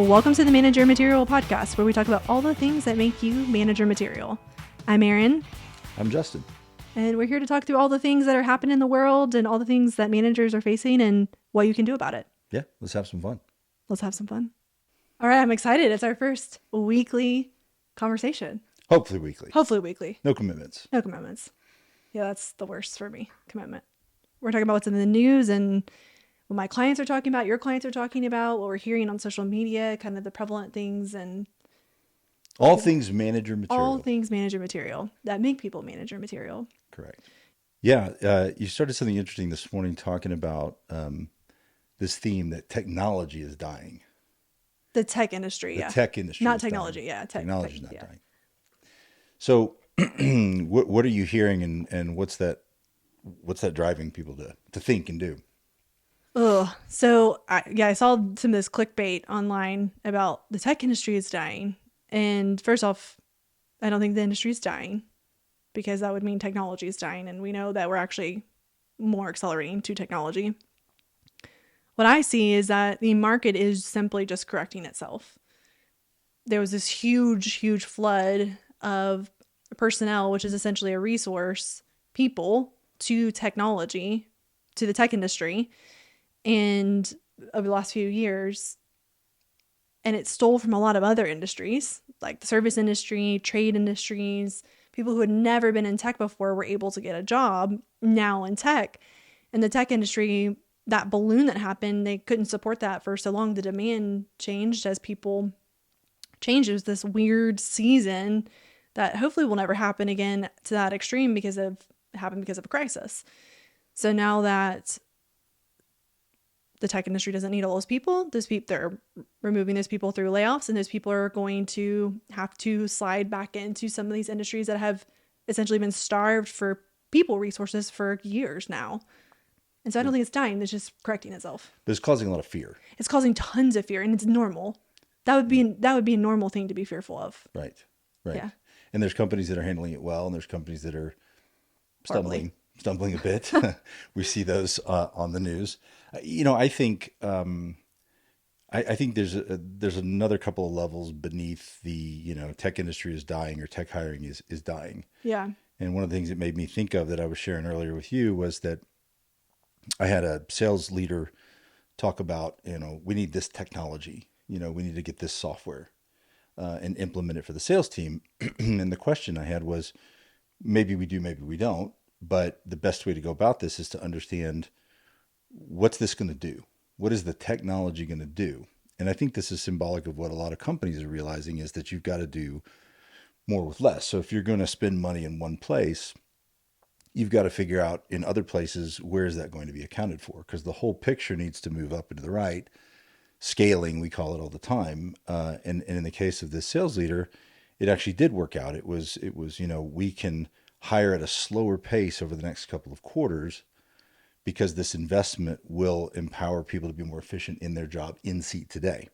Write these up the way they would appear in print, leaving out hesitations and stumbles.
Welcome to the Manager Material Podcast, where we talk about all the things that make you manager material. I'm Erin. I'm Justin. And we're here to talk through all the things that are happening in the world and all the things that managers are facing and what you can do about it. Yeah, let's have some fun. Let's have some fun. All right, I'm excited. It's our first weekly conversation. Hopefully weekly. Hopefully weekly. No commitments. No commitments. Yeah, that's the worst for me, commitment. We're talking about what's in the news and what my clients are talking about, your clients are talking about, what we're hearing on social media, kind of the prevalent things and all things manager material. All things manager material that make people manager material. Correct. Yeah, you started something interesting this morning talking about this theme that technology is dying. The tech industry, The tech industry. Not technology, dying. yeah. Technology is not yeah. dying. So what are you hearing and what's that driving people to think and do? So I saw some of this clickbait online about the tech industry is dying. And first off, I don't think the industry is dying because that would mean technology is dying. And we know that we're actually more accelerating to technology. What I see is that the market is simply just correcting itself. There was this huge flood of personnel, which is essentially a resource, people to technology, to the tech industry. And over the last few years, and it stole from a lot of other industries, like the service industry, trade industries. People who had never been in tech before were able to get a job now in tech. And the tech industry, that balloon that happened, they couldn't support that for so long. The demand changed as people changed. It was this weird season that hopefully will never happen again to that extreme because of a crisis. So now that the tech industry doesn't need all those people, they're removing those people through layoffs, and those people are going to have to slide back into some of these industries that have essentially been starved for people resources for years now. And so I don't think it's dying. It's just correcting itself. But it's causing a lot of fear. It's causing tons of fear, and it's normal. That would be a normal thing to be fearful of. Right. Yeah. And there's companies that are handling it well, and there's companies that are stumbling a bit. We see those on the news. I think I think there's another couple of levels beneath the tech industry is dying or tech hiring is dying. Yeah. And one of the things it made me think of that I was sharing earlier with you was that I had a sales leader talk about we need this technology. We need to get this software and implement it for the sales team. And the question I had was, maybe we do, maybe we don't. But the best way to go about this is to understand, what's this going to do? What is the technology going to do? And I think this is symbolic of what a lot of companies are realizing, is that you've got to do more with less. So if you're going to spend money in one place, you've got to figure out in other places, where is that going to be accounted for? Because the whole picture needs to move up and to the right. Scaling, we call it all the time. And in the case of this sales leader, it actually did work out. It was we can hire at a slower pace over the next couple of quarters because this investment will empower people to be more efficient in their job in seat today.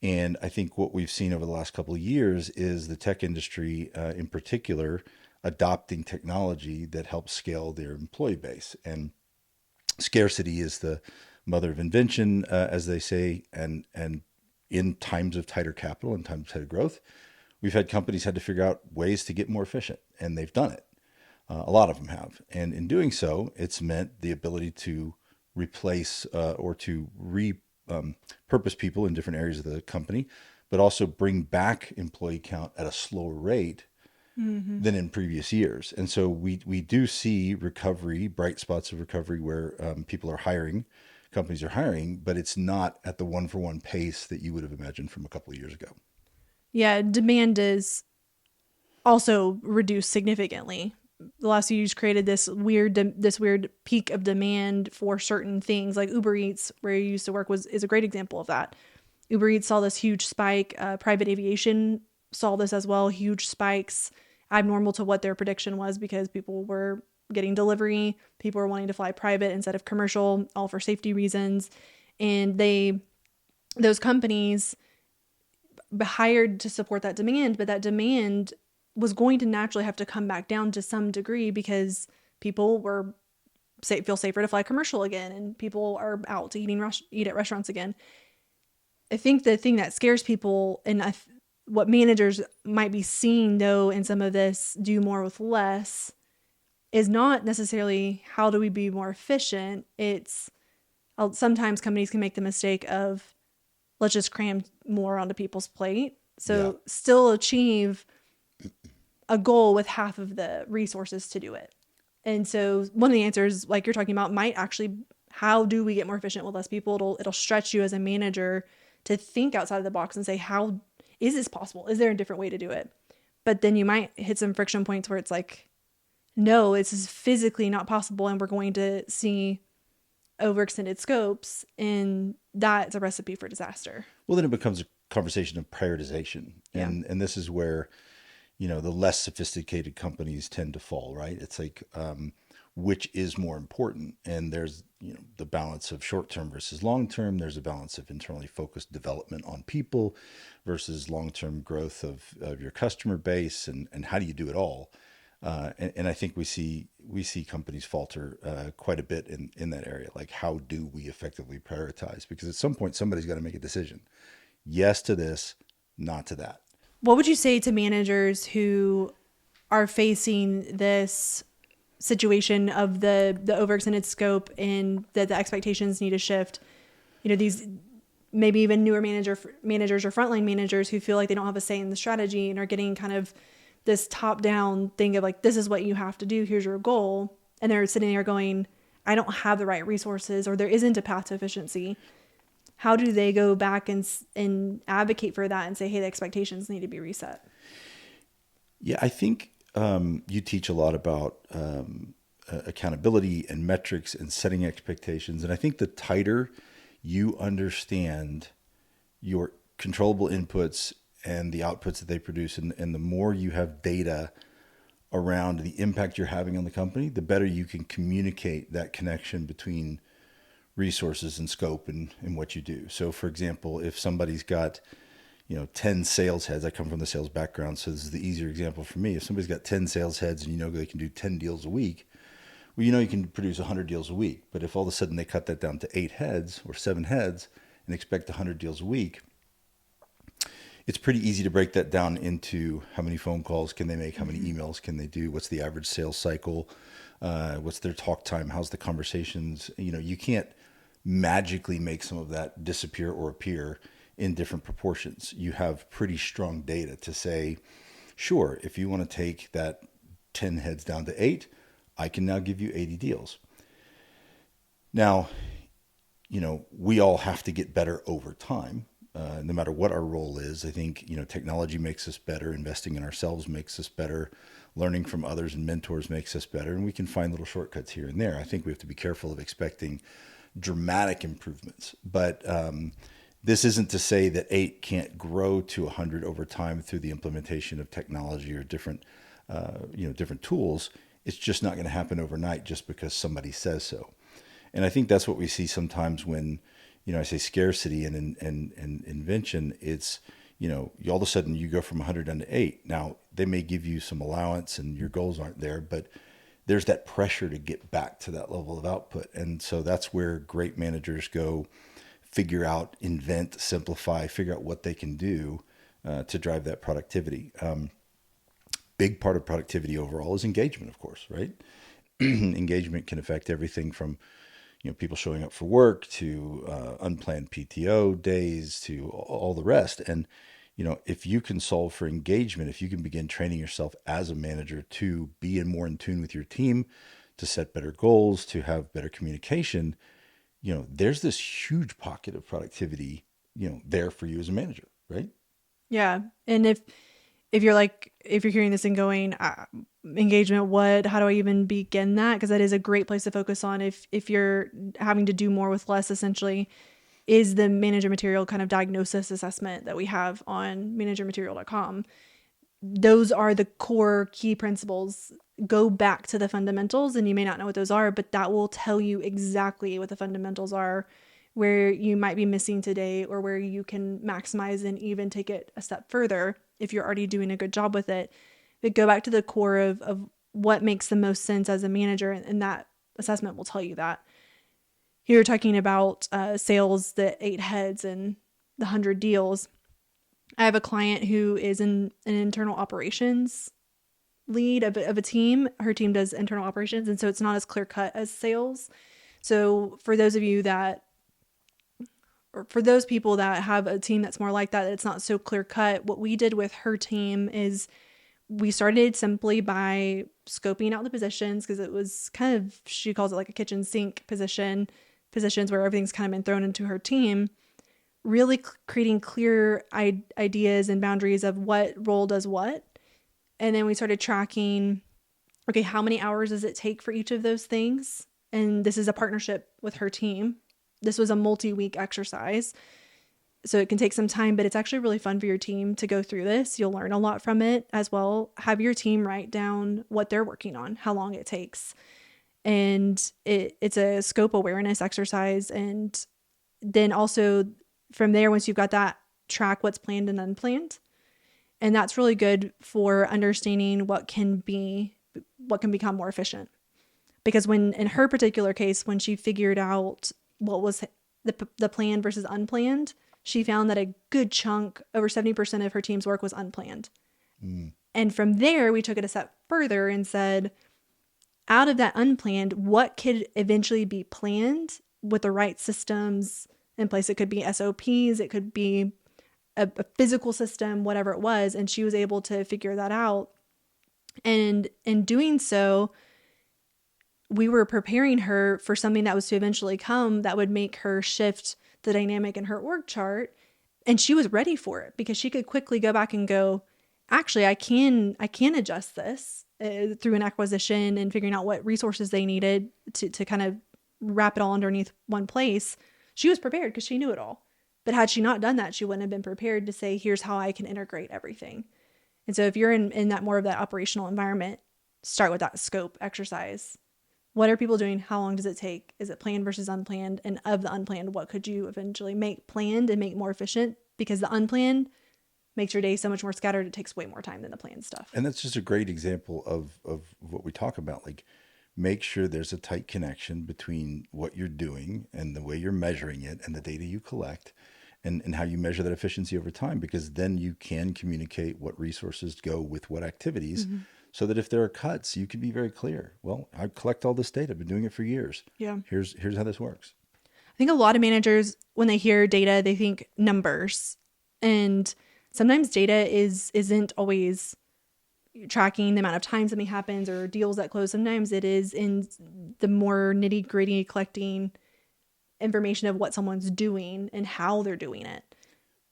And I think what we've seen over the last couple of years is the tech industry in particular adopting technology that helps scale their employee base. And scarcity is the mother of invention, as they say, and in times of tighter capital and times of tighter growth, we've had companies had to figure out ways to get more efficient, and they've done it. A lot of them have. And in doing so, it's meant the ability to replace or to repurpose people in different areas of the company, but also bring back employee count at a slower rate than in previous years. And so we do see recovery, bright spots of recovery where people are hiring, companies are hiring, but it's not at the one-for-one pace that you would have imagined from a couple of years ago. Yeah, demand is also reduced significantly. The last few years created this weird peak of demand for certain things, like Uber Eats, where you used to work, is a great example of that. Uber Eats saw this huge spike. Private aviation saw this as well, huge spikes, abnormal to what their prediction was because people were getting delivery, people were wanting to fly private instead of commercial, all for safety reasons, and those companies hired to support that demand, but that demand was going to naturally have to come back down to some degree because people feel safer to fly commercial again, and people are out to eat at restaurants again. I think the thing that scares people, and what managers might be seeing though in some of this do more with less, is not necessarily how do we be more efficient. It's sometimes companies can make the mistake of let's just cram more onto people's plate. Yeah. So still achieve a goal with half of the resources to do it. And so one of the answers, like you're talking about, might actually, how do we get more efficient with less people? It'll stretch you as a manager to think outside of the box and say, how is this possible? Is there a different way to do it? But then you might hit some friction points where it's like, no, this is physically not possible, and we're going to see overextended scopes, and that's a recipe for disaster. Well, then it becomes a conversation of prioritization. Yeah. And this is where, the less sophisticated companies tend to fall, right? It's like, which is more important? And there's, the balance of short term versus long term. There's a balance of internally focused development on people versus long term growth of your customer base. And how do you do it all? And I think we see companies falter quite a bit in that area. Like, how do we effectively prioritize? Because at some point, somebody's got to make a decision. Yes to this, not to that. What would you say to managers who are facing this situation of the overextended scope and that the expectations need to shift? These maybe even newer managers or frontline managers who feel like they don't have a say in the strategy and are getting kind of this top down thing of like, this is what you have to do. Here's your goal. And they're sitting there going, I don't have the right resources, or there isn't a path to efficiency. How do they go back and advocate for that and say, hey, the expectations need to be reset? Yeah, I think you teach a lot about accountability and metrics and setting expectations. And I think the tighter you understand your controllable inputs and the outputs that they produce, and the more you have data around the impact you're having on the company, the better you can communicate that connection between resources and scope and what you do. So for example, if somebody's got 10 sales heads, I come from the sales background, so this is the easier example for me. If somebody's got 10 sales heads and they can do 10 deals a week, well, you can produce 100 deals a week. But if all of a sudden they cut that down to 8 heads or 7 heads and expect 100 deals a week, it's pretty easy to break that down into how many phone calls can they make, how many emails can they do, what's the average sales cycle, what's their talk time, how's the conversations. You can't magically make some of that disappear or appear in different proportions. You have pretty strong data to say, sure, if you want to take that 10 heads down to 8, I can now give you 80 deals. Now, we all have to get better over time. No matter what our role is. I think, technology makes us better. Investing in ourselves makes us better. Learning from others and mentors makes us better. And we can find little shortcuts here and there. I think we have to be careful of expecting dramatic improvements. But this isn't to say that 8 can't grow to 100 over time through the implementation of technology or different tools. It's just not going to happen overnight just because somebody says so. And I think that's what we see sometimes when, I say scarcity and invention. It's, all of a sudden you go from 100 down to 8. Now, they may give you some allowance and your goals aren't there, but there's that pressure to get back to that level of output. And so that's where great managers go figure out, invent, simplify, figure out what they can do to drive that productivity. Big part of productivity overall is engagement, of course, right? Engagement can affect everything from people showing up for work to unplanned PTO days to all the rest. And, if you can solve for engagement, if you can begin training yourself as a manager to be more in tune with your team, to set better goals, to have better communication, there's this huge pocket of productivity, there for you as a manager, right? Yeah. And if you're hearing this and going, engagement, how do I even begin that? Because that is a great place to focus on if you're having to do more with less, essentially, is the manager material kind of diagnosis assessment that we have on managermaterial.com. Those are the core key principles. Go back to the fundamentals, and you may not know what those are, but that will tell you exactly what the fundamentals are, where you might be missing today, or where you can maximize and even take it a step further if you're already doing a good job with it. But go back to the core of what makes the most sense as a manager, and that assessment will tell you that. You're talking about sales, the 8 heads, and the 100 deals. I have a client who is an internal operations lead of a team. Her team does internal operations, and so it's not as clear cut as sales. So for those of you that, or for those people that have a team that's more like that, it's not so clear cut. What we did with her team is we started simply by scoping out the positions, because it was kind of, she calls it like a kitchen sink positions where everything's kind of been thrown into her team, really creating clear ideas and boundaries of what role does what. And then we started tracking, okay, how many hours does it take for each of those things? And this is a partnership with her team. This was a multi-week exercise. So it can take some time, but it's actually really fun for your team to go through this. You'll learn a lot from it as well. Have your team write down what they're working on, how long it takes. And it's a scope awareness exercise. And then also from there, once you've got that, track what's planned and unplanned. And that's really good for understanding what can become more efficient. Because when, in her particular case, when she figured out what was the planned versus unplanned, she found that a good chunk, over 70% of her team's work was unplanned. Mm. And from there, we took it a step further and said, out of that unplanned, what could eventually be planned with the right systems in place? It could be SOPs, it could be a physical system, whatever it was. And she was able to figure that out. And in doing so, we were preparing her for something that was to eventually come that would make her shift the dynamic in her org chart. And she was ready for it because she could quickly go back and go, actually, I can adjust this through an acquisition and figuring out what resources they needed to kind of wrap it all underneath one place. She was prepared because she knew it all. But had she not done that, she wouldn't have been prepared to say, here's how I can integrate everything. And so if you're in that more of that operational environment, start with that scope exercise. What are people doing? How long does it take? Is it planned versus unplanned? And of the unplanned, what could you eventually make planned and make more efficient? Because the unplanned makes your day so much more scattered. It takes way more time than the planned stuff. And that's just a great example of what we talk about. Like, make sure there's a tight connection between what you're doing and the way you're measuring it and the data you collect and how you measure that efficiency over time, because then you can communicate what resources go with what activities. Mm-hmm. So that if there are cuts, you can be very clear. Well, I collect all this data. I've been doing it for years. Yeah. Here's how this works. I think a lot of managers, when they hear data, they think numbers. And sometimes data isn't always tracking the amount of time something happens or deals that close. Sometimes it is in the more nitty-gritty collecting information of what someone's doing and how they're doing it.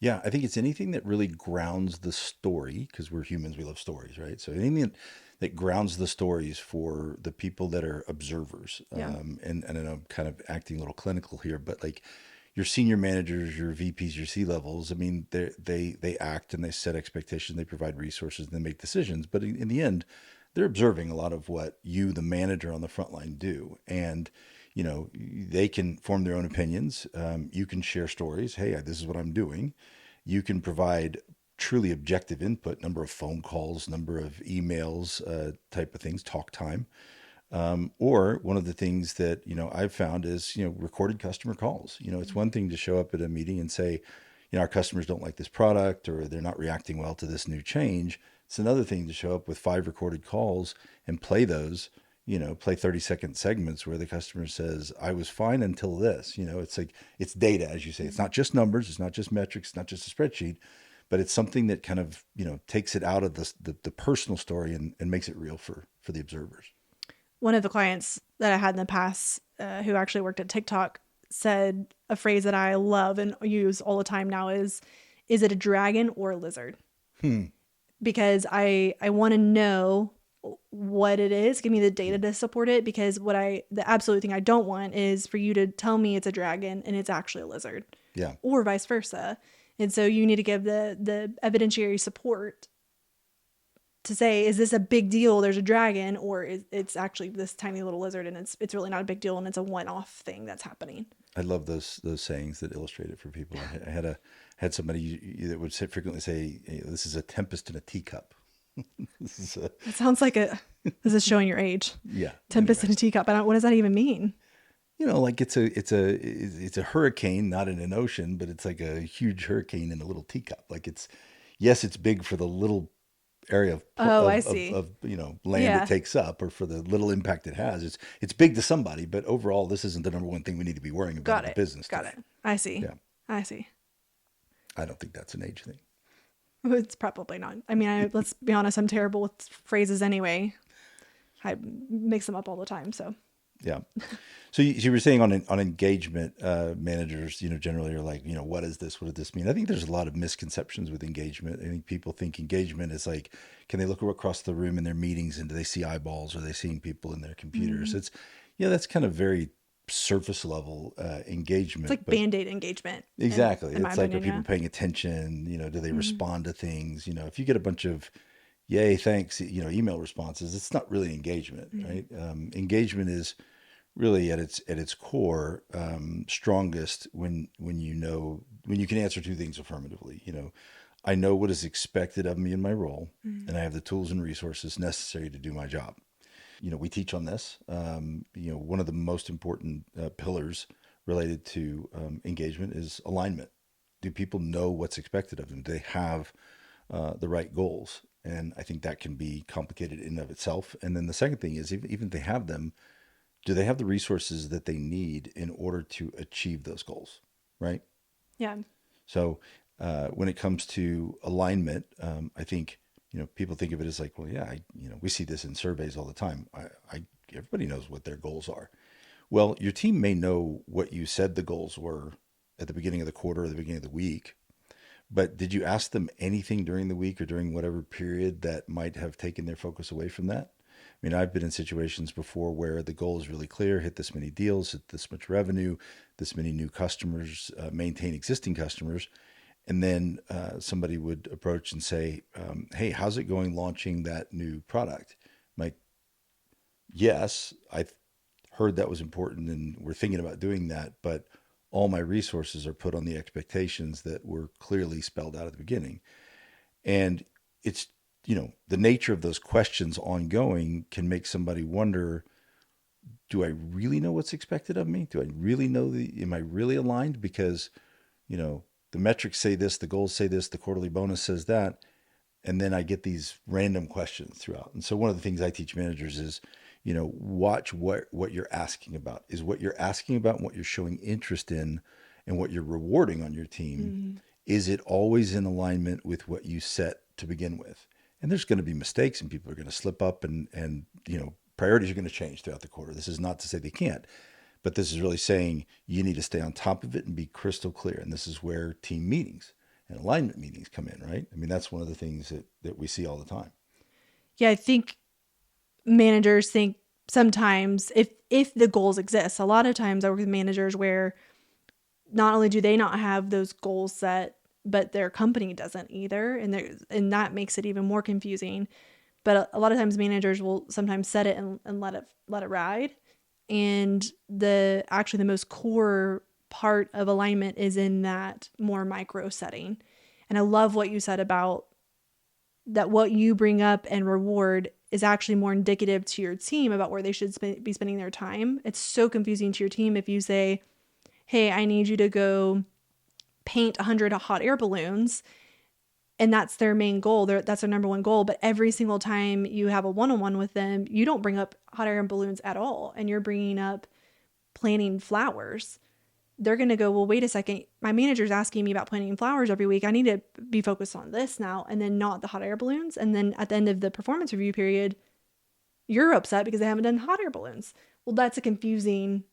Yeah, I think it's anything that really grounds the story, because we're humans, we love stories, right? So anything that grounds the stories for the people that are observers. Yeah. And I'm kind of acting a little clinical here, but like your senior managers, your VPs, your C-levels, I mean, they act and they set expectations, they provide resources, and they make decisions. But in the end, they're observing a lot of what you, the manager on the front line, do. And you know, they can form their own opinions. You can share stories. Hey, this is what I'm doing. You can provide truly objective input, number of phone calls, number of emails, type of things, talk time. Or one of the things that, you know, I've found is, you know, recorded customer calls. You know, it's one thing to show up at a meeting and say, you know, our customers don't like this product or they're not reacting well to this new change. It's another thing to show up with 5 recorded calls and play those, you know, play 30-second segments where the customer says, I was fine until this. You know, it's like, it's data, as you say. It's not just numbers. It's not just metrics. It's not just a spreadsheet, but it's something that kind of, you know, takes it out of the personal story and makes it real for the observers. One of the clients that I had in the past who actually worked at TikTok said a phrase that I love and use all the time now is it a dragon or a lizard? Because I want to know what it is. Give me the data to support it, because the absolute thing I don't want is for you to tell me it's a dragon and it's actually a lizard. Yeah. Or vice versa. And so you need to give the evidentiary support to say, is this a big deal? There's a dragon, or it's actually this tiny little lizard and it's really not a big deal and it's a one-off thing that's happening. I love those sayings that illustrate it for people. I had somebody that would frequently say, hey, this is a tempest in a teacup. It sounds like this is showing your age. Yeah. Tempest in a teacup. What does that even mean? like it's a hurricane, not in an ocean, but it's like a huge hurricane in a little teacup. Like it's yes, it's big for the little area Oh, I see. of land it Yeah. takes up, or for the little impact it has. It's big to somebody, but overall, this isn't the number one thing we need to be worrying about Got in the it. business Got today. it. I see. Yeah, I see. I don't think that's an age thing. It's probably not. I mean, let's be honest, I'm terrible with phrases anyway. I mix them up all the time. So, Yeah. So you were saying on engagement, managers, generally are like, what is this? What does this mean? I think there's a lot of misconceptions with engagement. I think people think engagement is like, can they look across the room in their meetings and do they see eyeballs? Or are they seeing people in their computers? mm, That's kind of very surface level it's engagement. like But band aid engagement, exactly, in my it's like, are opinion. people Yeah. paying attention? Do they Mm, respond to things? If you get a bunch of yay, thanks, email responses, it's not really engagement, mm, right? Engagement is really at its core strongest when you can answer two things affirmatively. I know what is expected of me in my role, mm. and I have the tools and resources necessary to do my job. We teach on this. One of the most important pillars related to engagement is alignment. Do people know what's expected of them? Do they have the right goals? And I think that can be complicated in and of itself. And then the second thing is, even if they have them, do they have the resources that they need in order to achieve those goals, right? Yeah. So when it comes to alignment, I think people think of it as like, well, yeah, we see this in surveys all the time. Everybody knows what their goals are. Well, your team may know what you said the goals were at the beginning of the quarter or the beginning of the week, but did you ask them anything during the week or during whatever period that might have taken their focus away from that? I mean, I've been in situations before where the goal is really clear: hit this many deals, hit this much revenue, this many new customers, maintain existing customers. And then somebody would approach and say, hey, how's it going launching that new product? I'm like, yes, I heard that was important and we're thinking about doing that, but all my resources are put on the expectations that were clearly spelled out at the beginning. And it's, the nature of those questions ongoing can make somebody wonder, do I really know what's expected of me? Do I really know am I really aligned? Because, you know, the metrics say this, the goals say this, the quarterly bonus says that. And then I get these random questions throughout. And so one of the things I teach managers is, watch what you're asking about. Is what you're asking about and what you're showing interest in and what you're rewarding on your team, Mm. is it always in alignment with what you set to begin with? And there's going to be mistakes and people are going to slip up and priorities are going to change throughout the quarter. This is not to say they can't, but this is really saying you need to stay on top of it and be crystal clear. And this is where team meetings and alignment meetings come in, right? I mean, that's one of the things that we see all the time. Yeah, I think managers think sometimes if the goals exist, a lot of times I work with managers where not only do they not have those goals set, but their company doesn't either, and that makes it even more confusing. But a lot of times managers will sometimes set it and let it ride. And the most core part of alignment is in that more micro setting. And I love what you said about that what you bring up and reward is actually more indicative to your team about where they should be spending their time. It's so confusing to your team if you say, hey, I need you to go paint 100 hot air balloons. And that's their main goal. That's their number one goal. But every single time you have a one on one with them, you don't bring up hot air balloons at all. And you're bringing up planting flowers. They're going to go, well, wait a second. My manager's asking me about planting flowers every week. I need to be focused on this now and then not the hot air balloons. And then at the end of the performance review period, you're upset because they haven't done hot air balloons. Well, that's a confusing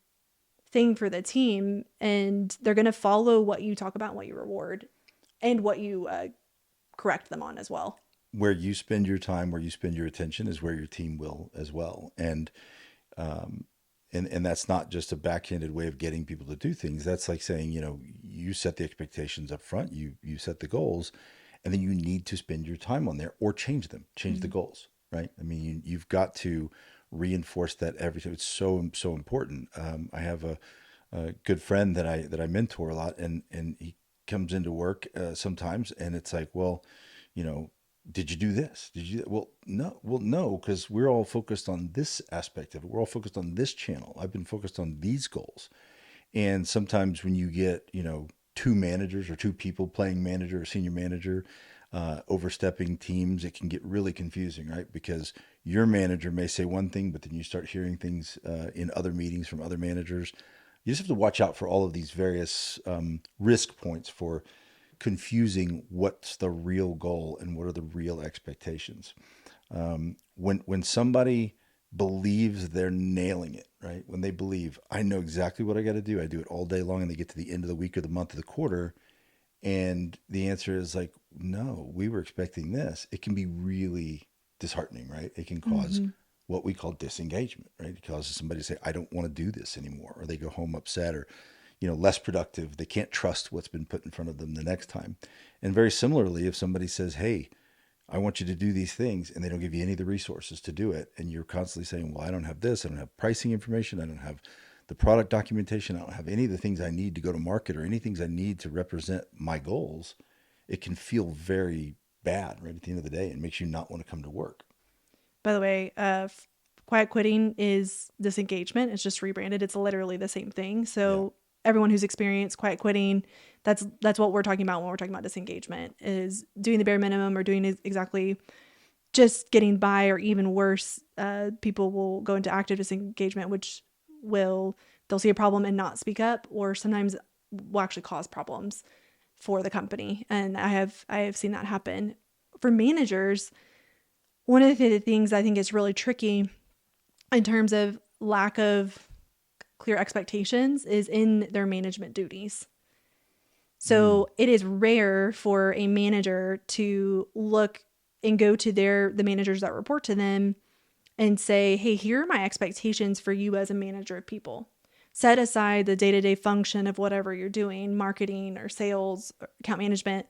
thing for the team. And they're going to follow what you talk about and what you reward and what you correct them on as well. Where you spend your time, where you spend your attention is where your team will as well. Um, and that's not just a backhanded way of getting people to do things. That's like saying, you set the expectations up front, you set the goals, and then you need to spend your time on there or change them, change the Mm-hmm. goals, right? I mean, you've got to reinforce that every time. It's so important. I have a good friend that I mentor a lot, and he comes into work sometimes, and it's like, well, you know. Did you do this? Did you? Well, no. Well, no, because we're all focused on this aspect of it. We're all focused on this channel. I've been focused on these goals. And sometimes when you get, two managers or two people playing manager or senior manager, overstepping teams, it can get really confusing, right? Because your manager may say one thing, but then you start hearing things in other meetings from other managers. You just have to watch out for all of these various risk points for confusing what's the real goal and what are the real expectations. When somebody believes they're nailing it, right? When they believe I know exactly what I got to do, I do it all day long, and they get to the end of the week or the month or the quarter, and the answer is like, no, we were expecting this. It can be really disheartening, right? It can cause Mm-hmm. what we call disengagement, right? It causes somebody to say, I don't want to do this anymore, or they go home upset or less productive. They can't trust what's been put in front of them the next time. And very similarly, if somebody says, hey, I want you to do these things, and they don't give you any of the resources to do it, and you're constantly saying, well, I don't have this, I don't have pricing information, I don't have the product documentation, I don't have any of the things I need to go to market or any things I need to represent my goals, it can feel very bad right at the end of the day and makes you not want to come to work. By the way, quiet quitting is disengagement. It's just rebranded. It's literally the same thing. Yeah. So everyone who's experienced quiet quitting, that's what we're talking about when we're talking about disengagement, is doing the bare minimum or doing exactly just getting by, or even worse, people will go into active disengagement, which will, they'll see a problem and not speak up, or sometimes will actually cause problems for the company. And I have seen that happen. For managers, one of the things I think is really tricky in terms of lack of clear expectations is in their management duties. Mm. So it is rare for a manager to look and go to the managers that report to them and say, hey, here are my expectations for you as a manager of people. Set aside the day-to-day function of whatever you're doing, marketing or sales or account management,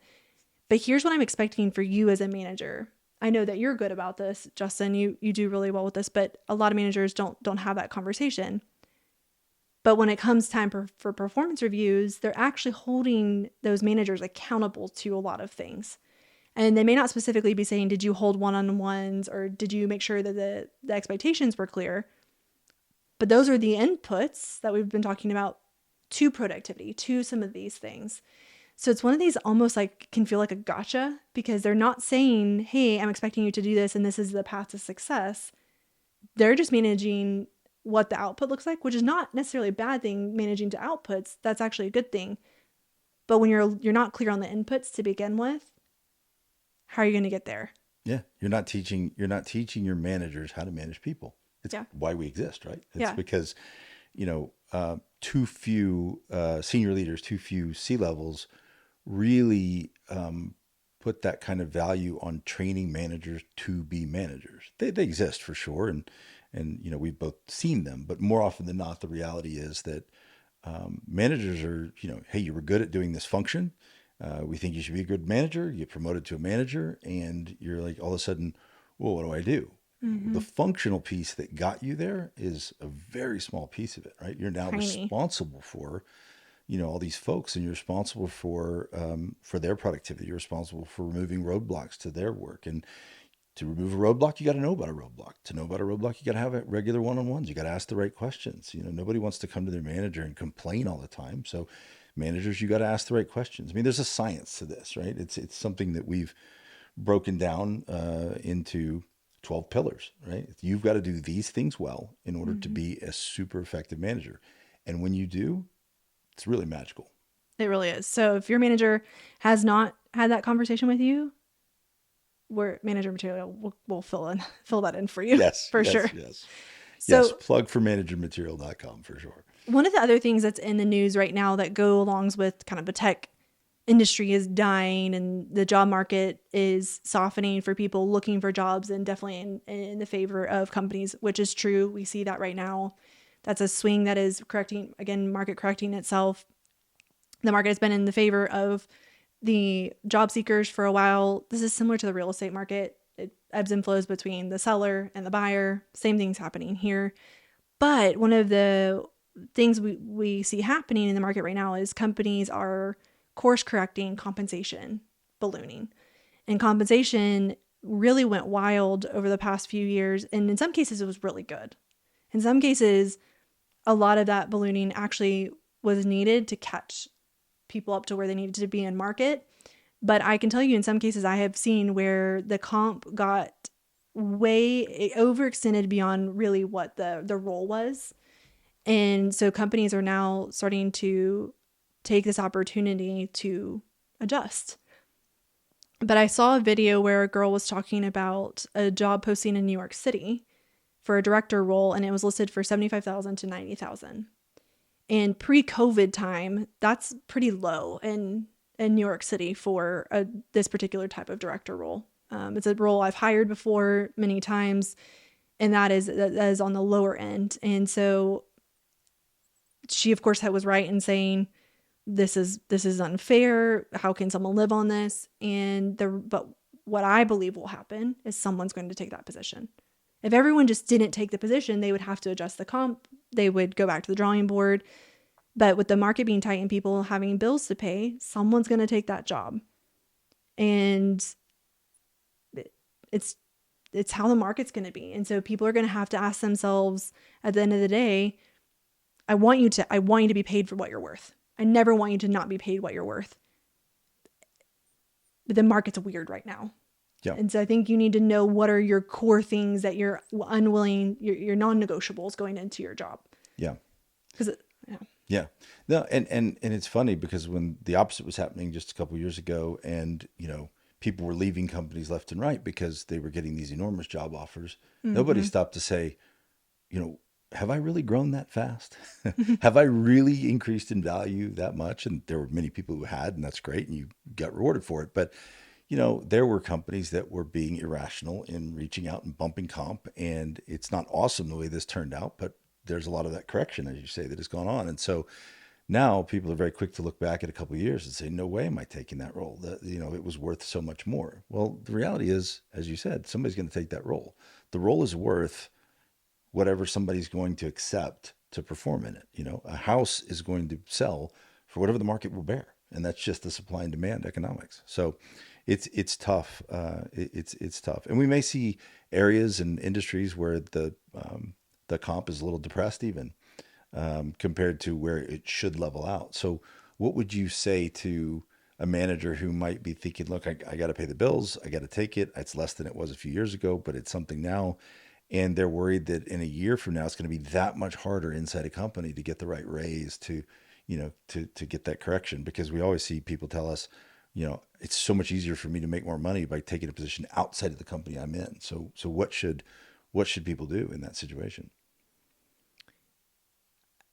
but here's what I'm expecting for you as a manager. I know that you're good about this, Justin. You do really well with this, but a lot of managers don't have that conversation. But when it comes time for performance reviews, they're actually holding those managers accountable to a lot of things. And they may not specifically be saying, did you hold one-on-ones, or did you make sure that the expectations were clear? But those are the inputs that we've been talking about to productivity, to some of these things. So it's one of these, almost like can feel like a gotcha, because they're not saying, hey, I'm expecting you to do this and this is the path to success. They're just managing what the output looks like, which is not necessarily a bad thing. Managing to outputs, that's actually a good thing. But when you're not clear on the inputs to begin with, how are you going to get there? Yeah, you're not teaching your managers how to manage people. It's Yeah. why we exist, right? It's Yeah. because too few senior leaders, too few C levels really put that kind of value on training managers to be managers. They exist for sure, and we've both seen them, but more often than not, the reality is that managers are, hey, you were good at doing this function. We think you should be a good manager. You get promoted to a manager, and you're like, all of a sudden, well, what do I do? The Mm-hmm. functional piece that got you there is a very small piece of it, right? You're now Tiny. responsible for, all these folks, and you're responsible for their productivity. You're responsible for removing roadblocks to their work, and to remove a roadblock, you got to know about a roadblock. To know about a roadblock, you got to have regular one-on-ones. You got to ask the right questions. Nobody wants to come to their manager and complain all the time. So, managers, you got to ask the right questions. I mean, there's a science to this, right? It's something that we've broken down into 12 pillars, right? You've got to do these things well in order to Mm-hmm. be a super effective manager. And when you do, it's really magical. It really is. So if your manager has not had that conversation with you, where manager material will fill that in for you Yes, for yes, sure. yes. Yes, So plug for managermaterial.com for sure. one of the other things that's in the news right now that go alongs with kind of the tech industry is dying, and the job market is softening for people looking for jobs, and definitely in the favor of companies, which is true. We see that right now. That's a swing that is correcting, again, market correcting itself. The market has been in the favor of the job seekers for a while. This is similar to the real estate market. It ebbs and flows between the seller and the buyer. Same thing's happening here. But one of the things we see happening in the market right now is companies are course correcting compensation ballooning. And compensation really went wild over the past few years. And in some cases, it was really good. In some cases, a lot of that ballooning actually was needed to catch people up to where they needed to be in market. But I can tell you in some cases I have seen where the comp got way overextended beyond really what the role was. And so companies are now starting to take this opportunity to adjust. But I saw a video where a girl was talking about a job posting in New York City for a director role, and it was listed for 75,000 to 90,000. And pre-COVID time, that's pretty low in New York City for this particular type of director role. It's a role I've hired before many times, and that is on the lower end. And so she, of course, was right in saying this is unfair. How can someone live on this? But what I believe will happen is someone's going to take that position. If everyone just didn't take the position, they would have to adjust the comp. They would go back to the drawing board. But with the market being tight and people having bills to pay, someone's going to take that job. And it's it's how the market's going to be. And so people are going to have to ask themselves at the end of the day, I want you to be paid for what you're worth. I never want you to not be paid what you're worth. But the market's weird right now. Yeah. And so I think you need to know what are your core things that you're unwilling, your non-negotiables going into your job. Yeah. Because Yeah. No, and it's funny because when the opposite was happening just a couple of years ago, and people were leaving companies left and right because they were getting these enormous job offers, nobody stopped to say, have I really grown that fast? Have I really increased in value that much? And there were many people who had, and that's great, and you got rewarded for it. But there were companies that were being irrational in reaching out and bumping comp, and it's not awesome the way this turned out, but there's a lot of that correction, as you say, that has gone on. And so now people are very quick to look back at a couple of years and say, no way am I taking that role. It was worth so much more. Well, the reality is, as you said, somebody's going to take that role. The role is worth whatever somebody's going to accept to perform in it. A house is going to sell for whatever the market will bear. And that's just the supply and demand economics. So it's tough. It's tough. And we may see areas and industries where the comp is a little depressed even compared to where it should level out. So what would you say to a manager who might be thinking, look, I got to pay the bills. I got to take it. It's less than it was a few years ago, but it's something now. And they're worried that in a year from now, it's going to be that much harder inside a company to get the right raise to get that correction. Because we always see people tell us, it's so much easier for me to make more money by taking a position outside of the company I'm in. So what should people do in that situation?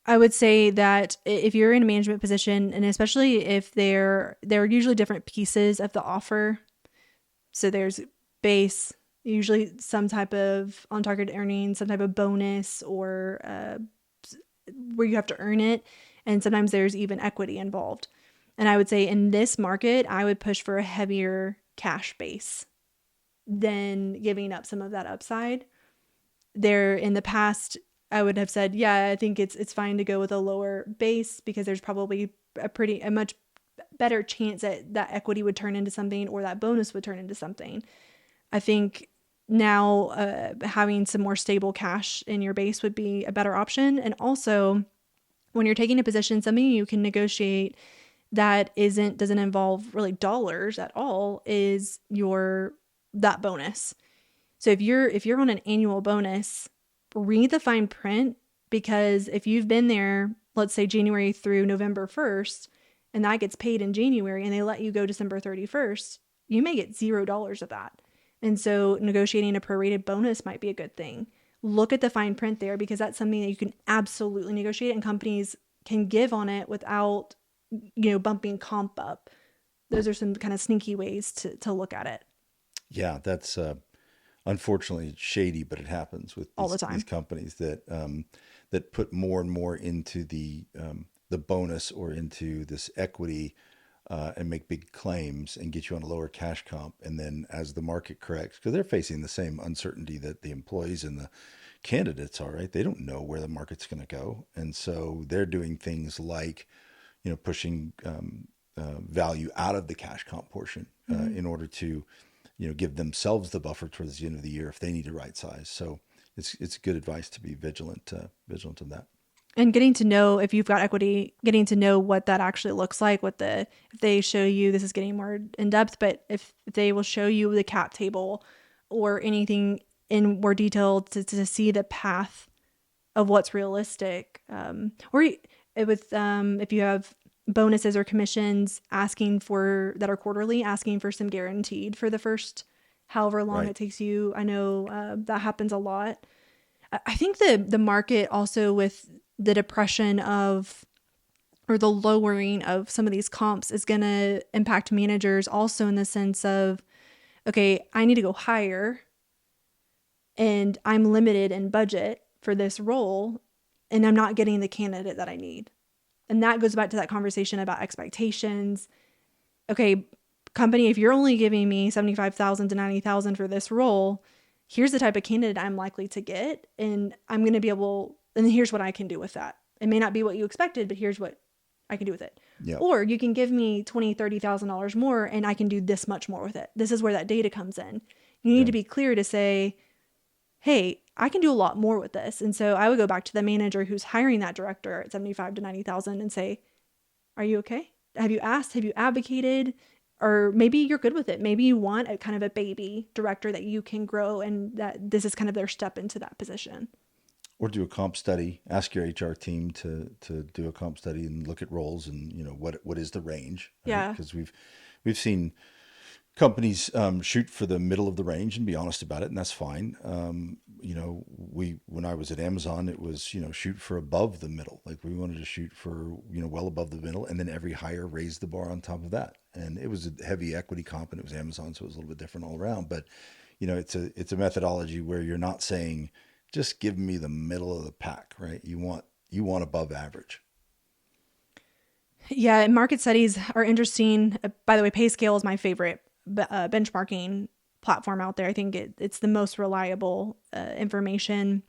I would say that if you're in a management position, and especially if there are usually different pieces of the offer. So there's base, usually some type of on target earnings, some type of bonus, or where you have to earn it. And sometimes there's even equity involved. And I would say in this market, I would push for a heavier cash base than giving up some of that upside. There in the past, I would have said, yeah, I think it's fine to go with a lower base because there's probably a much better chance that equity would turn into something or that bonus would turn into something. I think now having some more stable cash in your base would be a better option. And also, when you're taking a position, something you can negotiate that doesn't involve really dollars at all is that bonus. So if you're on an annual bonus, read the fine print, because if you've been there, let's say January through November 1st, and that gets paid in January and they let you go December 31st, you may get $0 of that. And so negotiating a prorated bonus might be a good thing. Look at the fine print there, because that's something that you can absolutely negotiate, and companies can give on it without, bumping comp up. Those are some kind of sneaky ways to look at it. Yeah, that's unfortunately shady, but it happens with All the time. these companies that put more and more into the bonus or into this equity and make big claims and get you on a lower cash comp. And then as the market corrects, because they're facing the same uncertainty that the employees and the candidates are, right? They don't know where the market's going to go. And so they're doing things like, pushing value out of the cash comp portion in order to give themselves the buffer towards the end of the year if they need to right size. So it's good advice to be vigilant of that. And getting to know if you've got equity, getting to know what that actually looks like, if they show you, this is getting more in depth, but if they will show you the cap table or anything in more detail to see the path of what's realistic, if you have bonuses or commissions asking for that are quarterly, asking for some guaranteed for the first however long Right. it takes you. I know that happens a lot. I think the market also with the depression of or the lowering of some of these comps is going to impact managers also in the sense of, okay, I need to go higher and I'm limited in budget for this role and I'm not getting the candidate that I need. And that goes back to that conversation about expectations. Okay, company, if you're only giving me 75,000 to 90,000 for this role, here's the type of candidate I'm likely to get and I'm going to be able and here's what I can do with that. It may not be what you expected, but here's what I can do with it. Yeah. Or you can give me $20,000, $30,000 more and I can do this much more with it. This is where that data comes in. You need Yeah. to be clear to say, hey, I can do a lot more with this. And so I would go back to the manager who's hiring that director at 75 to 90,000 and say, are you okay? Have you asked? Have you advocated? Or maybe you're good with it. Maybe you want a kind of a baby director that you can grow and that this is kind of their step into that position. Or do a comp study. Ask your HR team to do a comp study and look at roles and what is the range, right? Yeah. Because we've seen companies shoot for the middle of the range and be honest about it, and that's fine. We when I was at Amazon, it was shoot for above the middle. Like we wanted to shoot for well above the middle, and then every hire raised the bar on top of that. And it was a heavy equity comp, and it was Amazon, so it was a little bit different all around. But it's a methodology where you're not saying just give me the middle of the pack, right? You want above average. Yeah. And market studies are interesting. By the way, PayScale is my favorite benchmarking platform out there. I think it's the most reliable information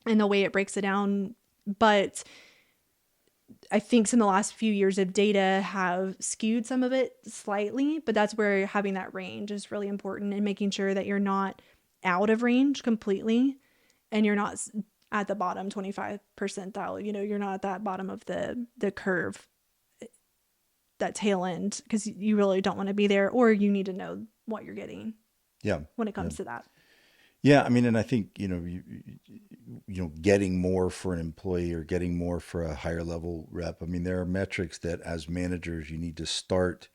and the way it breaks it down. But I think some of the last few years of data have skewed some of it slightly, but that's where having that range is really important and making sure that you're not out of range completely and you're not at the bottom 25 percentile. You're not at that bottom of the curve, that tail end, because you really don't want to be there or you need to know what you're getting Yeah. when it Yeah. comes to that. Yeah, I mean, and I think getting more for an employee or getting more for a higher level rep. I mean, there are metrics that as managers you need to start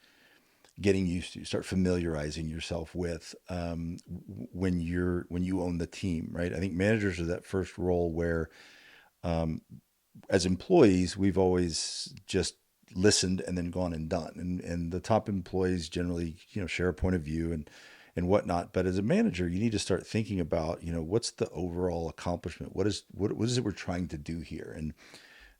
getting used to, start familiarizing yourself with when you own the team, right? I think managers are that first role where, as employees, we've always just listened and then gone and done, and the top employees generally share a point of view and whatnot. But as a manager, you need to start thinking about, what's the overall accomplishment? What is it we're trying to do here? And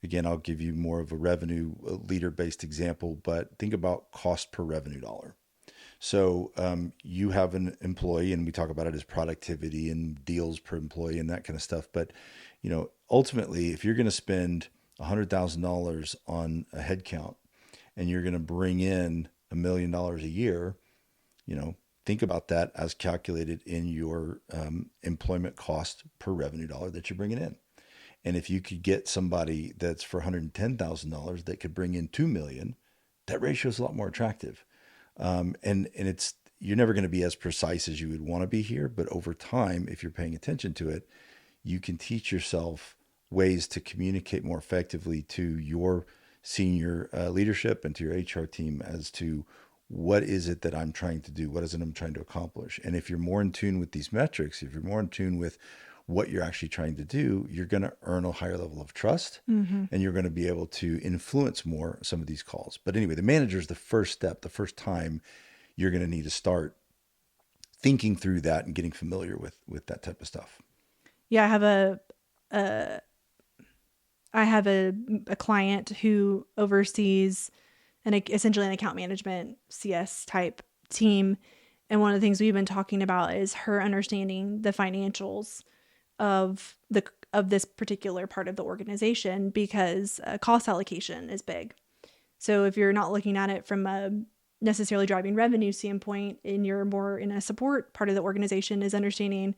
again, I'll give you more of a revenue leader based example, but think about cost per revenue dollar. So you have an employee, and we talk about it as productivity and deals per employee and that kind of stuff. But ultimately, if you're going to spend $100,000 on a headcount and you're going to bring in $1 million a year, you know, think about that as calculated in your employment cost per revenue dollar that you're bringing in. And if you could get somebody that's for $110,000 that could bring in 2 million, that ratio is a lot more attractive. And it's you're never going to be as precise as you would want to be here, but over time, if you're paying attention to it, you can teach yourself ways to communicate more effectively to your senior leadership and to your HR team as to what is it that I'm trying to do, what is it I'm trying to accomplish. And if you're more in tune with these metrics, if you're more in tune with what you're actually trying to do, you're going to earn a higher level of trust, Mm-hmm. and you're going to be able to influence more some of these calls. But anyway, the manager is the first step, the first time you're going to need to start thinking through that and getting familiar with that type of stuff. Yeah, uh, I have a client who oversees essentially an account management CS type team. And one of the things we've been talking about is her understanding the financials of this particular part of the organization because cost allocation is big. So if you're not looking at it from necessarily driving revenue standpoint and you're more in a support part of the organization, is understanding,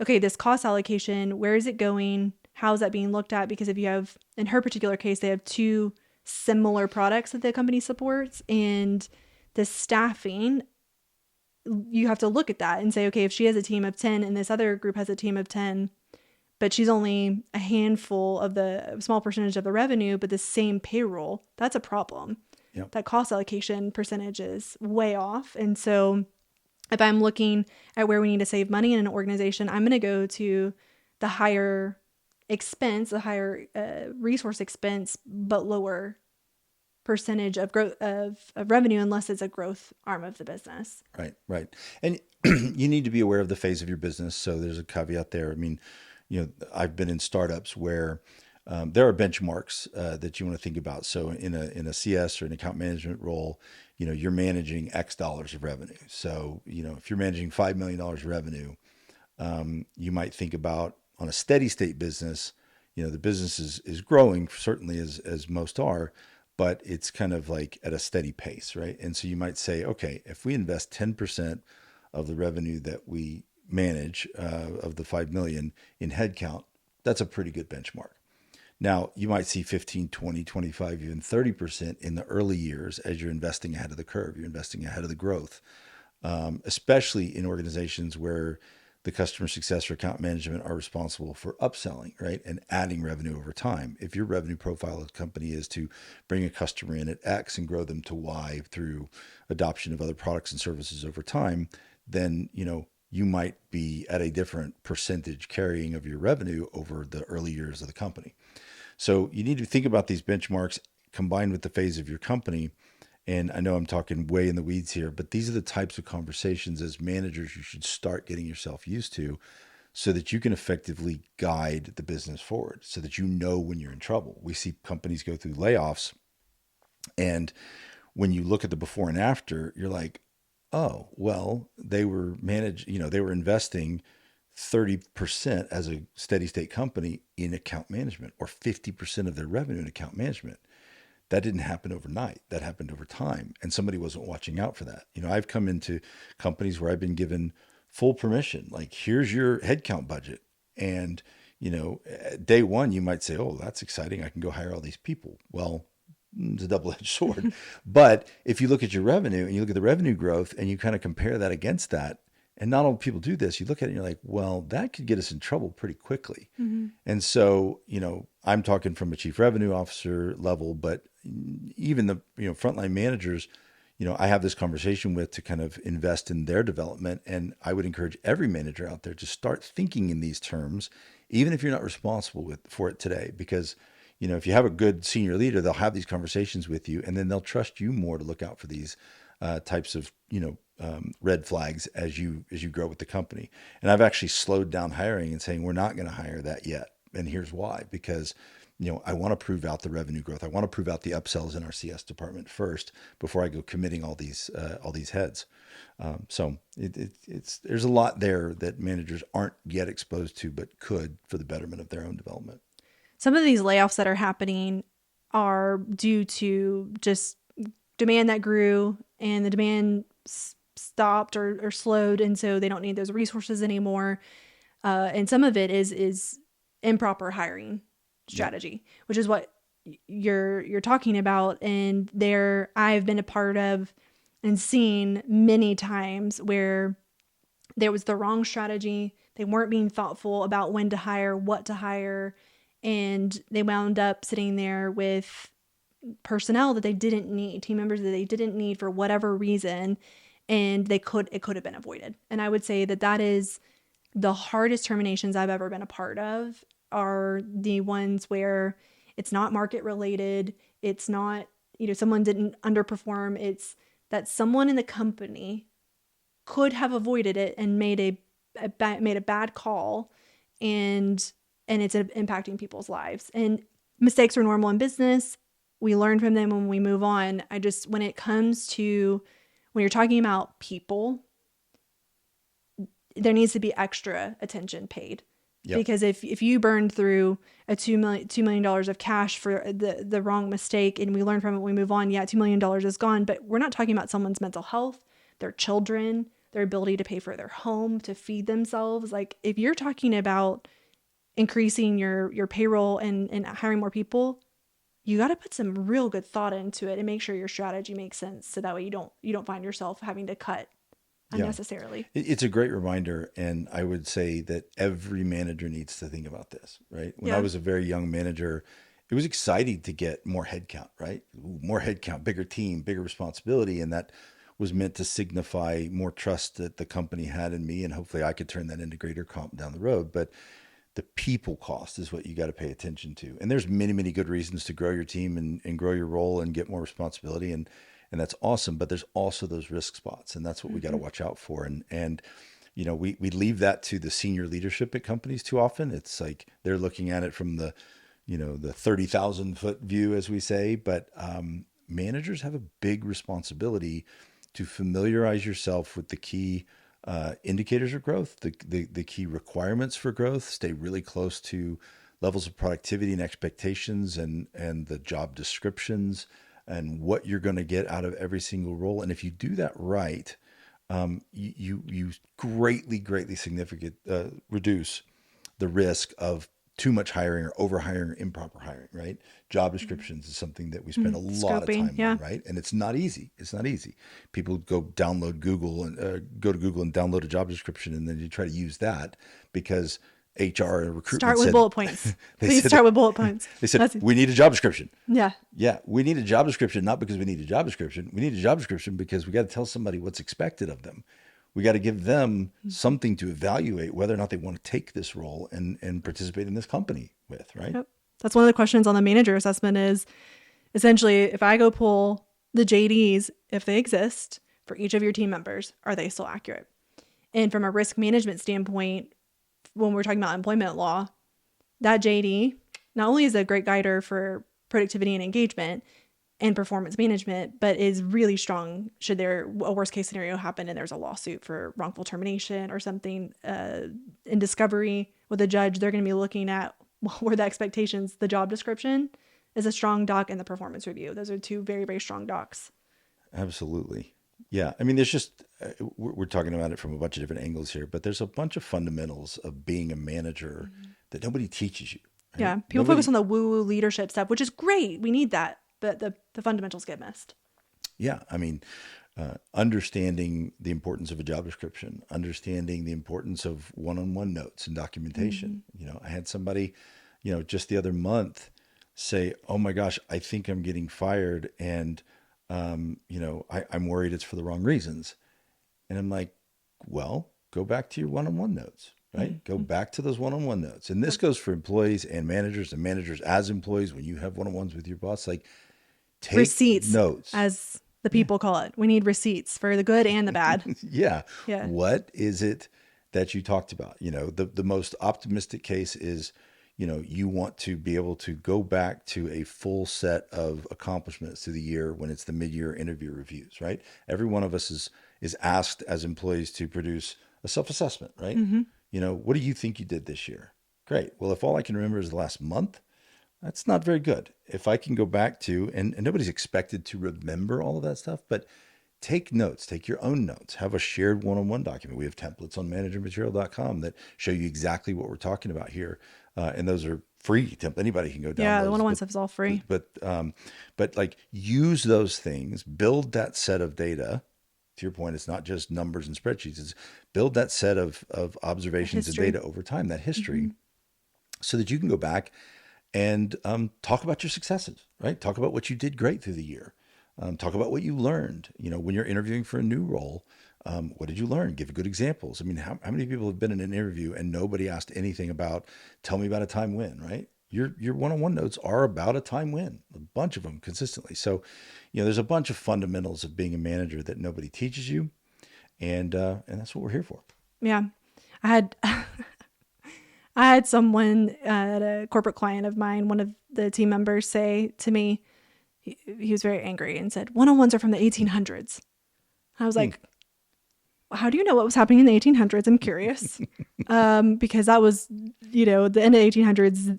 okay, this cost allocation, where is it going? How is that being looked at? Because if you have, in her particular case, they have two similar products that the company supports, and the staffing, you have to look at that and say, okay, if she has a team of 10 and this other group has a team of 10, but she's only a handful of the small percentage of the revenue, but the same payroll, that's a problem. Yep. That cost allocation percentage is way off. And so if I'm looking at where we need to save money in an organization, I'm going to go to the higher expense, the higher resource expense, but lower percentage of growth of revenue, unless it's a growth arm of the business. Right, right. And you need to be aware of the phase of your business. So there's a caveat there. I mean, I've been in startups where there are benchmarks that you want to think about. So in a CS or an account management role, you're managing X dollars of revenue. So if you're managing $5 million revenue, you might think about on a steady state business, the business is growing certainly as most are, but it's kind of like at a steady pace, right? And so you might say, okay, if we invest 10% of the revenue that we manage of the 5 million in headcount, that's a pretty good benchmark. Now, you might see 15, 20, 25, even 30% in the early years as you're investing ahead of the curve, you're investing ahead of the growth, especially in organizations where the customer success or account management are responsible for upselling, right? And adding revenue over time. If your revenue profile of the company is to bring a customer in at X and grow them to Y through adoption of other products and services over time, then, you might be at a different percentage carrying of your revenue over the early years of the company. So you need to think about these benchmarks combined with the phase of your company. And I know I'm talking way in the weeds here, but these are the types of conversations as managers you should start getting yourself used to so that you can effectively guide the business forward, so that you know when you're in trouble. We see companies go through layoffs, and when you look at the before and after, you're like, oh, well, they were investing 30% as a steady state company in account management, or 50% of their revenue in account management. That didn't happen overnight. That happened over time. And somebody wasn't watching out for that. I've come into companies where I've been given full permission, like, here's your headcount budget. And, day one, you might say, oh, that's exciting. I can go hire all these people. Well, it's a double-edged sword. But if you look at your revenue and you look at the revenue growth and you kind of compare that against that, and not all people do this, you look at it and you're like, well, that could get us in trouble pretty quickly. Mm-hmm. And so, I'm talking from a chief revenue officer level, but even the, frontline managers, I have this conversation with to kind of invest in their development. And I would encourage every manager out there to start thinking in these terms, even if you're not responsible for it today, because if you have a good senior leader, they'll have these conversations with you, and then they'll trust you more to look out for these types of red flags as you grow with the company. And I've actually slowed down hiring and saying we're not going to hire that yet, and here's why: because I want to prove out the revenue growth. I want to prove out the upsells in our CS department first before I go committing all these heads. So it's there's a lot there that managers aren't yet exposed to, but could for the betterment of their own development. Some of these layoffs that are happening are due to just demand that grew, and the demand stopped or slowed, and so they don't need those resources anymore. And some of it is improper hiring strategy, which is what you're talking about. And there, I've been a part of and seen many times where there was the wrong strategy. They weren't being thoughtful about when to hire, what to hire, and they wound up sitting there with personnel that they didn't need, team members that they didn't need for whatever reason, and it could have been avoided. And I would say that is the hardest terminations I've ever been a part of, are the ones where it's not market related, it's not, someone didn't underperform, it's that someone in the company could have avoided it and made a bad call, and it's impacting people's lives. And mistakes are normal in business. We learn from them when we move on. When it comes to, when you're talking about people, there needs to be extra attention paid. Yep. Because if you burned through $2 million of cash for the wrong mistake and we learn from it, we move on. Yeah, $2 million is gone, but we're not talking about someone's mental health, their children, their ability to pay for their home, to feed themselves. Like if you're talking about increasing your payroll and hiring more people, you got to put some real good thought into it and make sure your strategy makes sense, so that way you don't find yourself having to cut Yeah. unnecessarily. It's a great reminder. And I would say that every manager needs to think about this, right? When I Yeah. was a very young manager, it was exciting to get more headcount, right? Ooh, more headcount, bigger team, bigger responsibility. And that was meant to signify more trust that the company had in me. And hopefully I could turn that into greater comp down the road. But the people cost is what you got to pay attention to. And there's many, many good reasons to grow your team and grow your role and get more responsibility. And that's awesome. But there's also those risk spots. And that's what we got to Mm-hmm. watch out for. And, we leave that to the senior leadership at companies too often. It's like they're looking at it from the 30,000 foot view, as we say. But managers have a big responsibility to familiarize yourself with the key indicators of growth, the key requirements for growth, stay really close to levels of productivity and expectations and the job descriptions and what you're going to get out of every single role. And if you do that right, you greatly significant reduce the risk of too much hiring or over hiring or improper hiring, right? Job descriptions is something that we spend a lot of Scoping. time Yeah. on, right? And it's not easy. It's not easy. People download Google and go to Google and download a job description, and then you try to use that because HR and recruitment Start with said bullet points. they Please said start with bullet points. they said That's we need a job description. yeah. Yeah, we need a job description, not because we need a job description. We need a job description because we got to tell somebody what's expected of them. We got to give them something to evaluate whether or not they want to take this role and participate in this company with, right? Yep. That's one of the questions on the manager assessment is essentially, if I go pull the JDs, if they exist for each of your team members, are they still accurate? And from a risk management standpoint, when we're talking about employment law, that JD not only is a great guider for productivity and engagement and performance management, but is really strong should there a worst case scenario happen and there's a lawsuit for wrongful termination or something in discovery with a judge. They're going to be looking at what were the expectations. The job description is a strong doc, and the performance review. Those are two very, very strong docs. Absolutely. Yeah. I mean, there's just, we're talking about it from a bunch of different angles here, but there's a bunch of fundamentals of being a manager that nobody teaches you, right? Yeah. People focus Nobody, on the woo-woo leadership stuff, which is great. We need that. But the fundamentals get missed. yeah. I mean, understanding the importance of a job description, understanding the importance of one-on-one notes and documentation. I had somebody, just the other month say, "Oh my gosh, I think I'm getting fired, and I'm worried it's for the wrong reasons." And I'm like, "Well, go back to your one-on-one notes." Right? Go back to those one-on-one notes. And this goes for employees and managers as employees when you have one-on-ones with your boss. Like, take Receipts, notes. as the Yeah. people call it. We need receipts for the good and the bad. Yeah. Yeah. What is it that you talked about? The most optimistic case is, you want to be able to go back to a full set of accomplishments through the year when it's the mid-year interview reviews, right? Every one of us is asked as employees to produce a self-assessment, right? What do you think you did this year? Great. Well, if all I can remember is the last month, that's not very good. If I can go back to, and nobody's expected to remember all of that stuff, but take notes, take your own notes, have a shared one-on-one document. We have templates on managermaterial.com that show you exactly what we're talking about here. And those are free. Anybody can go Yeah. download The those. one-on-one stuff is all free. But like use those things, build that set of data. To your point, it's not just numbers and spreadsheets. It's build that set of observations and History. data over time, that history, so that you can go back and talk about your successes, right? Talk about what you did great through the year. Talk about what you learned. When you're interviewing for a new role, what did you learn? Give good examples. I mean, how many people have been in an interview and nobody asked anything about, tell me about a time when, right? Your one-on-one notes are about a time when, a bunch of them consistently. So, there's a bunch of fundamentals of being a manager that nobody teaches you, and that's what we're here for. Yeah. I had I had someone at a corporate client of mine, one of the team members, say to me, he was very angry and said, one-on-ones are from the 1800s. I was like, how do you know what was happening in the 1800s? I'm curious. Because that was, the end of the 1800s,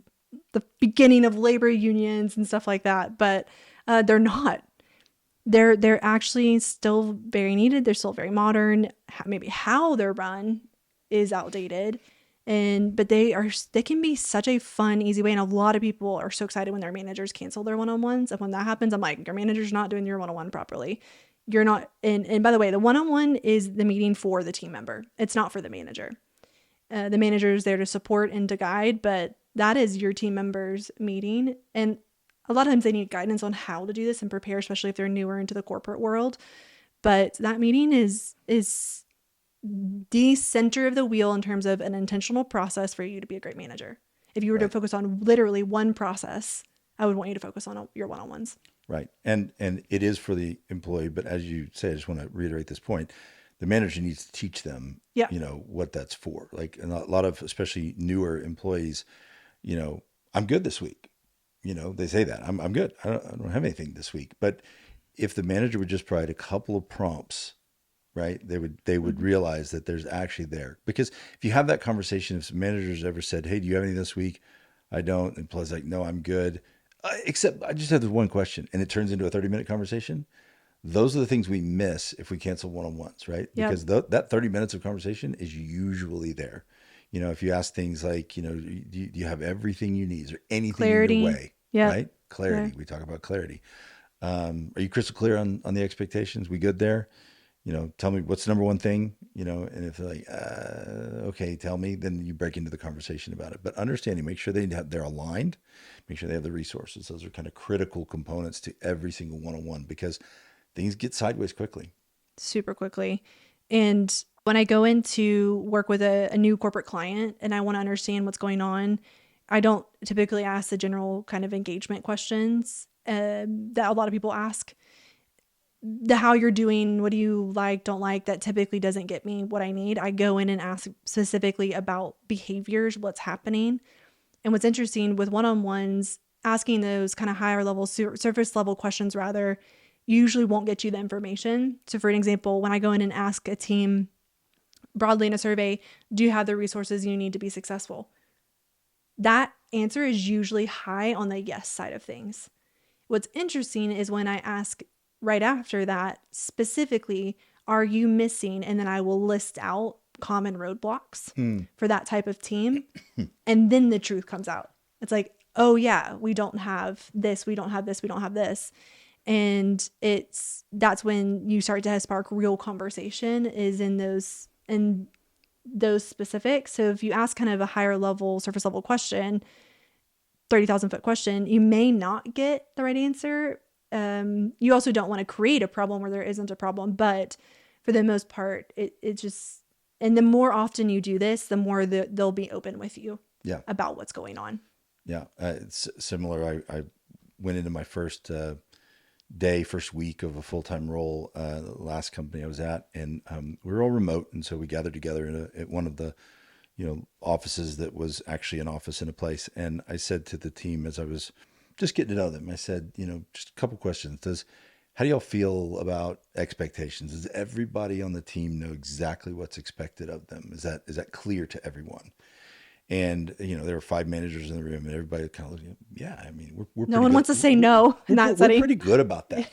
the beginning of labor unions and stuff like that. But they're not. They're actually still very needed. They're still very modern. Maybe how they're run is outdated. But they can be such a fun, easy way. And a lot of people are so excited when their managers cancel their one-on-ones. And when that happens, I'm like, your manager's not doing your one-on-one properly. You're not. And by the way, the one-on-one is the meeting for the team member. It's not for the manager. The manager is there to support and to guide, but that is your team members meeting. And a lot of times they need guidance on how to do this and prepare, especially if they're newer into the corporate world. But that meeting is the center of the wheel in terms of an intentional process for you to be a great manager. If you were to focus on literally one process, I would want you to focus on your one-on-ones. Right. And it is for the employee, but as you say, I just want to reiterate this point. The manager needs to teach them, what that's for. Like a lot of, especially newer employees, I'm good this week. They say that I'm good. I don't have anything this week. But if the manager would just provide a couple of prompts, right, they would realize that there's actually there. Because if you have that conversation, if some managers ever said, "Hey, do you have anything this week?" I don't. And plus, like, no, I'm good. Except I just have this one question, and it turns into a 30-minute conversation. Those are the things we miss if we cancel one-on-ones, right? Yep. Because that 30 minutes of conversation is usually there. If you ask things like, do you have everything you need? Is there anything Clarity. in your way? Yep. Right? Clarity. Yeah. We talk about clarity. Are you crystal clear on the expectations? We good there? Tell me what's the number one thing, and if they're like, okay, tell me, then you break into the conversation about it. But understanding, make sure they're aligned, make sure they have the resources. Those are kind of critical components to every single one-on-one because things get sideways quickly. Super quickly. And when I go into work with a new corporate client and I want to understand what's going on, I don't typically ask the general kind of engagement questions that a lot of people ask. The how you're doing, what do you like, don't like, that typically doesn't get me what I need. I go in and ask specifically about behaviors, what's happening. And what's interesting with one-on-ones, asking those kind of higher level, surface level questions rather, usually won't get you the information. So for an example, when I go in and ask a team broadly in a survey, do you have the resources you need to be successful? That answer is usually high on the yes side of things. What's interesting is when I ask right after that, specifically, are you missing? And then I will list out common roadblocks for that type of team. And then the truth comes out. It's like, oh yeah, we don't have this, we don't have this, we don't have this. And that's when you start to spark real conversation is in those specifics. So if you ask kind of a higher level, surface level question, 30,000 foot question, you may not get the right answer. You also don't want to create a problem where there isn't a problem, but for the most part, it just, and the more often you do this, the more they'll be open with you about what's going on. Yeah. It's similar. I went into my first week of a full-time role, the last company I was at, and we were all remote. And so we gathered together at one of the, offices that was actually an office in a place. And I said to the team as I was just getting to know them, I said, just a couple questions. How do y'all feel about expectations? Does everybody on the team know exactly what's expected of them? Is that clear to everyone? And there were 5 managers in the room, and everybody kind of looked. Yeah, I mean, we're no one wants to say no in that setting. We're pretty good about that.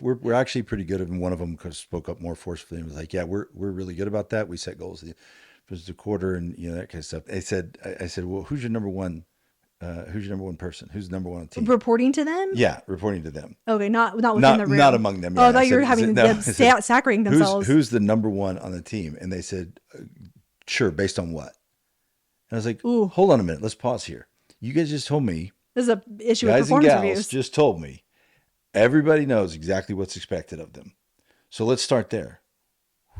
We're actually pretty good. And one of them spoke up more forcefully and was like, "Yeah, we're really good about that. We set goals for the quarter, and that kind of stuff." I said, "Well, who's your number one? Who's your number one person? Who's number one on the team?" Reporting to them? Yeah, reporting to them. Okay, not within the room. Not among them. Yeah. Oh, I thought you were having them saccharing themselves. Who's the number one on the team? And they said, "Sure, based on what?" And I was like, "Ooh, hold on a minute. Let's pause here. You guys just told me this is an issue with guys performance and gals reviews. Just told me everybody knows exactly what's expected of them. So let's start there.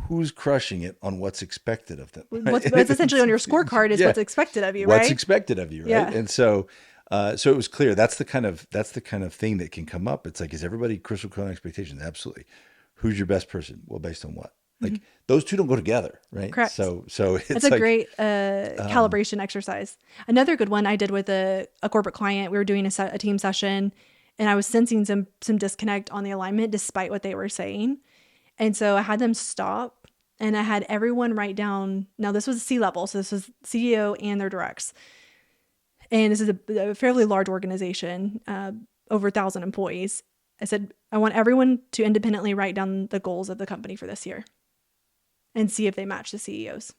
Who's crushing it on what's expected of them? What's essentially on your scorecard is what's expected of you, right? What's expected of you, right? Yeah. And so it was clear. That's the kind of thing that can come up. It's like, is everybody crystal clear on expectations? Absolutely. Who's your best person? Well, based on what? Like those two don't go together, right? Correct. So it's a great calibration exercise. Another good one I did with a corporate client. We were doing a team session, and I was sensing some disconnect on the alignment despite what they were saying. And so I had them stop, And I had everyone write down, now this was C-level, so this was CEO and their directs. And this is a fairly large organization, over 1,000 employees. I said, I want everyone to independently write down the goals of the company for this year and see if they match the CEO's.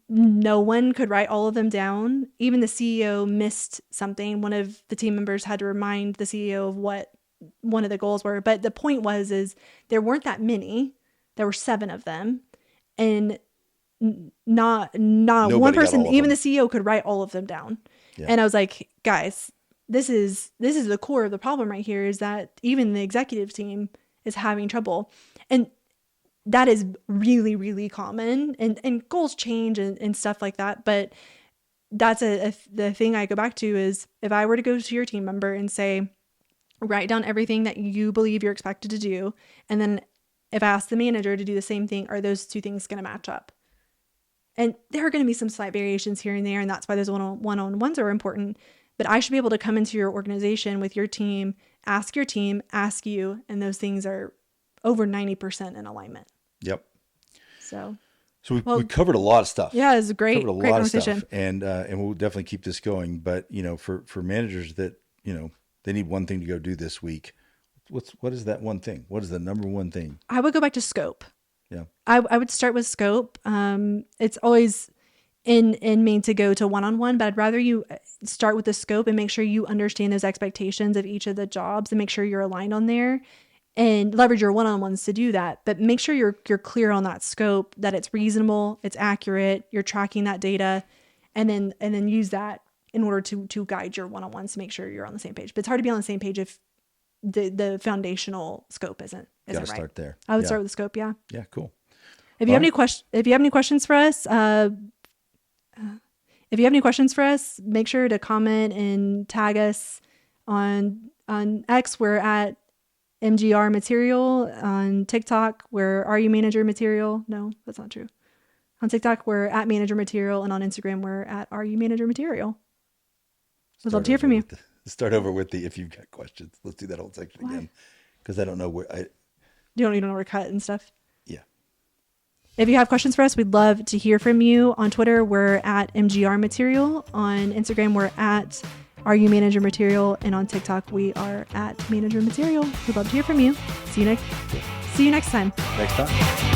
No one could write all of them down. Even the CEO missed something. One of the team members had to remind the CEO of what one of the goals were. But the point is there weren't that many. There were 7 of them. And not Nobody one got person, all of even them. the CEO, could write all of them down. Yeah. And I was like, guys, this is the core of the problem right here, is that even the executive team is having trouble. And that is really, really common, and goals change and stuff like that. But that's the thing I go back to is, if I were to go to your team member and say, write down everything that you believe you're expected to do. And then if I ask the manager to do the same thing, are those 2 things going to match up? And there are going to be some slight variations here and there. And that's why those one-on-ones are important. But I should be able to come into your organization with your team, ask you, and those things are over 90% in alignment. Yep. So we covered a lot of stuff. Yeah, it was a great conversation. Stuff. And we'll definitely keep this going. But, for managers that, they need one thing to go do this week, what is that one thing? What is the number one thing? I would go back to scope. Yeah. I would start with scope. It's always in me to go to one-on-one, but I'd rather you start with the scope and make sure you understand those expectations of each of the jobs and make sure you're aligned on there, and leverage your one-on-ones to do that. But make sure you're clear on that scope, that it's reasonable, it's accurate, you're tracking that data, and then use that in order to guide your one-on-ones to make sure you're on the same page. But it's hard to be on the same page if the foundational scope isn't Gotta right. Start there. I would start with the scope. Yeah. Yeah. Cool. If you have any questions for us, make sure to comment and tag us on X. We're at MGR Material. On TikTok, we're RU Manager Material. No, that's not true. On TikTok, we're at Manager Material, and on Instagram, we're at RU Manager Material. We'd love to hear from you. Start over with the if you've got questions. Let's do that whole section again, because I don't know where You don't know where to cut and stuff. Yeah. If you have questions for us, we'd love to hear from you. On Twitter, we're at MGR Material. On Instagram, we're at RU Manager Material, and on TikTok, we are at Manager Material. We'd love to hear from you. See you next time. Next time.